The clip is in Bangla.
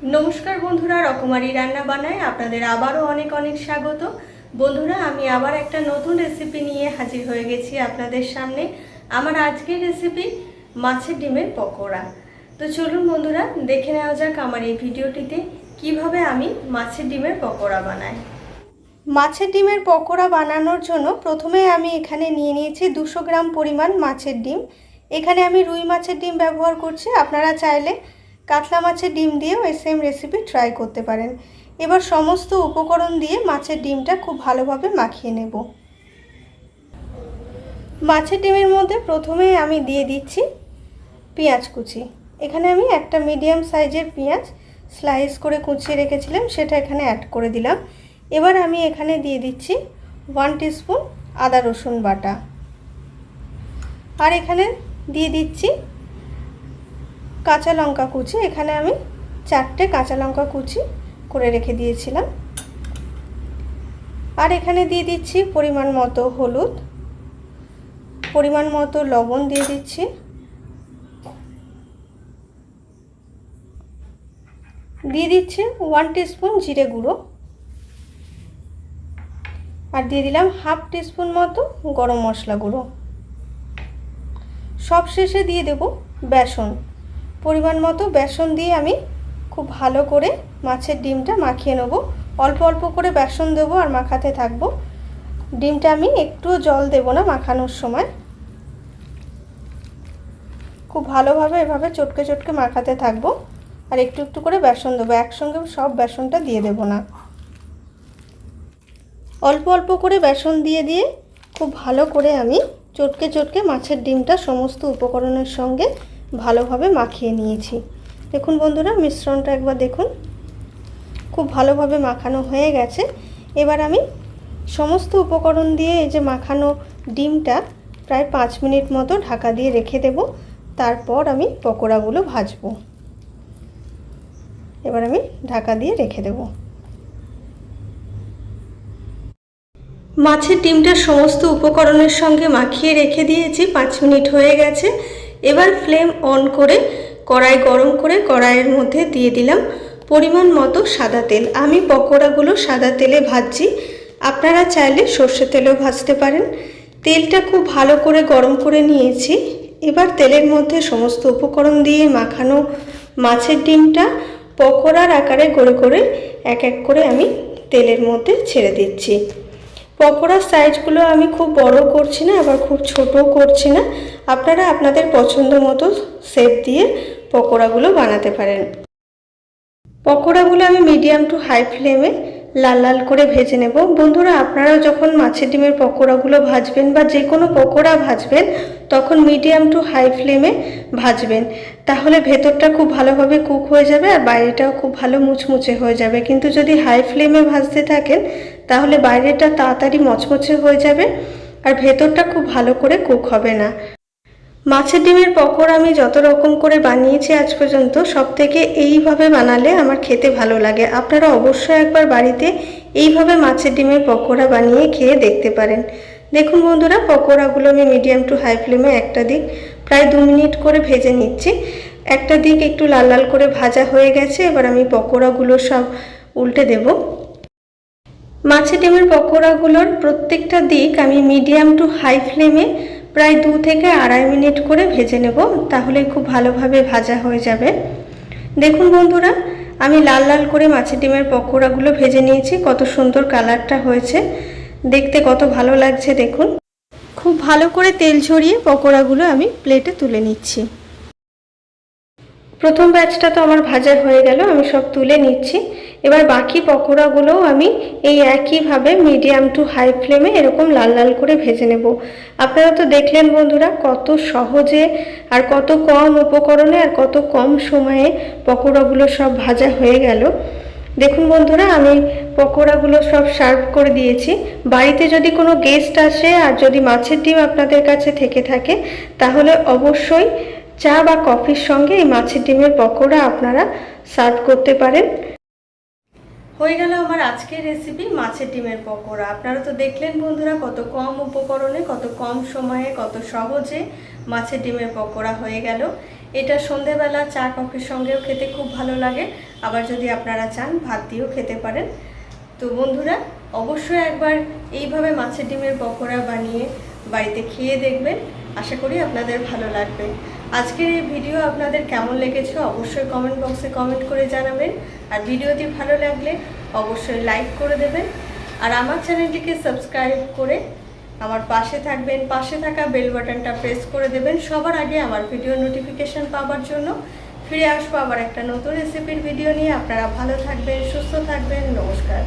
নমস্কার বন্ধুরা, রকমারি রান্না বানায় আপনাদের আবারও অনেক অনেক স্বাগত। বন্ধুরা, আমি আবার একটা নতুন রেসিপি নিয়ে হাজির হয়ে গেছি আপনাদের সামনে। আমার আজকের রেসিপি মাছের ডিমের পকোড়া। তো চলুন বন্ধুরা, দেখে নেওয়া যাক আমার এই ভিডিওটিতে কিভাবে আমি মাছের ডিমের পকোড়া বানাই। মাছের ডিমের পকোড়া বানানোর জন্য প্রথমে আমি এখানে নিয়ে নিয়েছি 200 গ্রাম পরিমাণ মাছের ডিম। এখানে আমি রুই মাছের ডিম ব্যবহার করছি, আপনারা চাইলে কাতলা মাছের ডিম দিয়েও এই সেম রেসিপি ট্রাই করতে পারেন। এবার সমস্ত উপকরণ দিয়ে মাছের ডিমটা খুব ভালোভাবে মাখিয়ে নেব। মাছের ডিমের মধ্যে প্রথমে আমি দিয়ে দিচ্ছি পেঁয়াজ কুচি। এখানে আমি একটা মিডিয়াম সাইজের পেঁয়াজ স্লাইস করে কুচিয়ে রেখেছিলাম, সেটা এখানে অ্যাড করে দিলাম। এবার আমি এখানে দিয়ে দিচ্ছি 1 টিস্পুন আদা রসুন বাটা, আর এখানে দিয়ে দিচ্ছি কাঁচা লঙ্কা কুচি। এখানে আমি 4টে কাঁচা লঙ্কা কুচি করে রেখে দিয়েছিলাম। আর এখানে দিয়ে দিচ্ছি পরিমাণ মতো হলুদ, পরিমাণ মতো লবণ দিয়ে দিচ্ছি, দিয়ে দিচ্ছি 1 টিস্পুন জিরে গুঁড়ো, আর দিয়ে দিলাম 1/2 টিস্পুন মতো গরম মশলা গুঁড়ো। সব শেষে দিয়ে দেব বেসন। পরিমাণ মতো বেসন দিয়ে আমি খুব ভালো করে মাছের ডিমটা মাখিয়ে নেব। অল্প অল্প করে বেসন দেবো আর মাখাতে থাকবো। ডিমটা আমি একটুও জল দেব না মাখানোর সময়। খুব ভালোভাবে এভাবে চটকে চটকে মাখাতে থাকবো, আর একটু একটু করে বেসন দেবো, একসঙ্গে সব বেসনটা দিয়ে দেব না। অল্প অল্প করে বেসন দিয়ে দিয়ে খুব ভালো করে আমি চটকে চটকে মাছের ডিমটা সমস্ত উপকরণের সঙ্গে ভালোভাবে মাখিয়ে নিয়েছি। দেখুন বন্ধুরা, মিশ্রণটা একবার দেখুন, খুব ভালোভাবে মাখানো হয়ে গেছে। এবার আমি সমস্ত উপকরণ দিয়ে এই যে মাখানো ডিমটা প্রায় 5 মিনিট মতো ঢাকা দিয়ে রেখে দেব। তারপর আমি পকোড়াগুলো ভাজবো। এবার আমি ঢাকা দিয়ে রেখে দেব। মাছের ডিমটা সমস্ত উপকরণের সঙ্গে মাখিয়ে রেখে দিয়েছি, 5 মিনিট হয়ে গেছে। এবার ফ্লেম অন করে কড়াই গরম করে কড়াইয়ের মধ্যে দিয়ে দিলাম পরিমাণ মতো সাদা তেল। আমি পকোড়াগুলো সাদা তেলে ভাজছি, আপনারা চাইলে সর্ষে তেলেও ভাজতে পারেন। তেলটা খুব ভালো করে গরম করে নিয়েছি। এবার তেলের মধ্যে সমস্ত উপকরণ দিয়ে মাখানো মাছের ডিমটা পকোড়ার আকারে করে করে এক এক করে আমি তেলের মধ্যে ছেড়ে দিচ্ছি। পকোড়ার সাইজগুলো আমি খুব বড় করছি না, আবার খুব ছোটও করছি না। আপনারা আপনাদের পছন্দ মতো শেপ দিয়ে পকোড়াগুলো বানাতে পারেন। পকোড়াগুলো আমি মিডিয়াম টু হাই ফ্লেমে লাল লাল করে ভেজে নেব। বন্ধুরা, আপনারাও যখন মাছের ডিমের পকোড়াগুলো ভাজবেন বা যে কোনো পকোড়া ভাজবেন, তখন মিডিয়াম টু হাই ফ্লেমে ভাজবেন, তাহলে ভেতরটা খুব ভালোভাবে কুক হয়ে যাবে আর বাইরেটাও খুব ভালো মুচমুচে হয়ে যাবে। কিন্তু যদি হাই ফ্লেমে ভাজতে থাকেন তাহলে বাইরেটা তাড়াতাড়ি মচমচে হয়ে যাবে আর ভেতরটা খুব ভালো করে কুক হবে না। মাছের ডিমের পকোড়া আমি যত রকম করে বানিয়েছি আজ পর্যন্ত, সব থেকে এইভাবে বানালে আমার খেতে ভালো লাগে। আপনারা অবশ্যই একবার বাড়িতে এইভাবে মাছের ডিমের পকোড়া বানিয়ে খেয়ে দেখতে পারেন। দেখুন বন্ধুরা, পকোড়াগুলো আমি মিডিয়াম টু হাই ফ্লেমে একটা দিক প্রায় 2 মিনিট করে ভেজে নিচ্ছি। একটা দিক একটু লাল লাল করে ভাজা হয়ে গেছে। এবার আমি পকোড়াগুলো সব উল্টে দেব। মাছের ডিমের পকোড়াগুলোর প্রত্যেকটা দিক আমি মিডিয়াম টু হাই ফ্লেমে প্রায় 2 থেকে 2.5 মিনিট করে ভেজে নেব, তাহলে খুব ভালোভাবে ভাজা হয়ে যাবে। দেখুন বন্ধুরা, আমি লাল লাল করে মাছের ডিমের পকোড়াগুলো ভেজে নিয়েছি। কত সুন্দর কালারটা হয়েছে, দেখতে কত ভালো লাগছে দেখুন। খুব ভালো করে তেল ঝরিয়ে পকোড়াগুলো আমি প্লেটে তুলে নিচ্ছি। প্রথম ব্যাচটা তো আমার ভাজা হয়ে গেল, আমি সব তুলে নিচ্ছি। এবার বাকি পকোড়াগুলোও আমি এই একইভাবে মিডিয়াম টু হাই ফ্লেমে এরকম লাল লাল করে ভেজে নেব। আপনারা তো দেখলেন বন্ধুরা, কত সহজে আর কত কম উপকরণে আর কত কম সময়ে পকোড়াগুলো সব ভাজা হয়ে গেল। দেখুন বন্ধুরা, আমি পকোড়াগুলো সব সার্ভ করে দিয়েছি। বাড়িতে যদি কোনো গেস্ট আসে আর যদি মাছের ডিম আপনাদের কাছে থেকে থাকে, তাহলে অবশ্যই চা বা কফির সঙ্গে এই মাছের ডিমের পকোড়া আপনারা সার্ভ করতে পারেন। হয়ে গেল আমার আজকের রেসিপি মাছের ডিমের পকোড়া। আপনারা তো দেখলেন বন্ধুরা, কত কম উপকরণে কত কম সময়ে কত সহজে মাছের ডিমের পকোড়া হয়ে গেল। এটা সন্ধেবেলা চা কফির সঙ্গেও খেতে খুব ভালো লাগে, আবার যদি আপনারা চান ভাত দিয়েও খেতে পারেন। তো বন্ধুরা, অবশ্যই একবার এইভাবে মাছের ডিমের পকোড়া বানিয়ে বাড়িতে খেয়ে দেখবেন, আশা করি আপনাদের ভালো লাগবে। আজকের এই ভিডিও আপনাদের কেমন লেগেছে অবশ্যই কমেন্ট বক্সে কমেন্ট করে জানাবেন, আর ভিডিওটি ভালো লাগলে অবশ্যই লাইক করে দেবেন, আর আমার চ্যানেলটিকে সাবস্ক্রাইব করে আমার পাশে থাকবেন, পাশে থাকা বেল বাটনটা প্রেস করে দেবেন সবার আগে আমার ভিডিও নোটিফিকেশন পাওয়ার জন্য। ফিরে আসবো আবার একটা নতুন রেসিপির ভিডিও নিয়ে। আপনারা ভালো থাকবেন, সুস্থ থাকবেন, নমস্কার।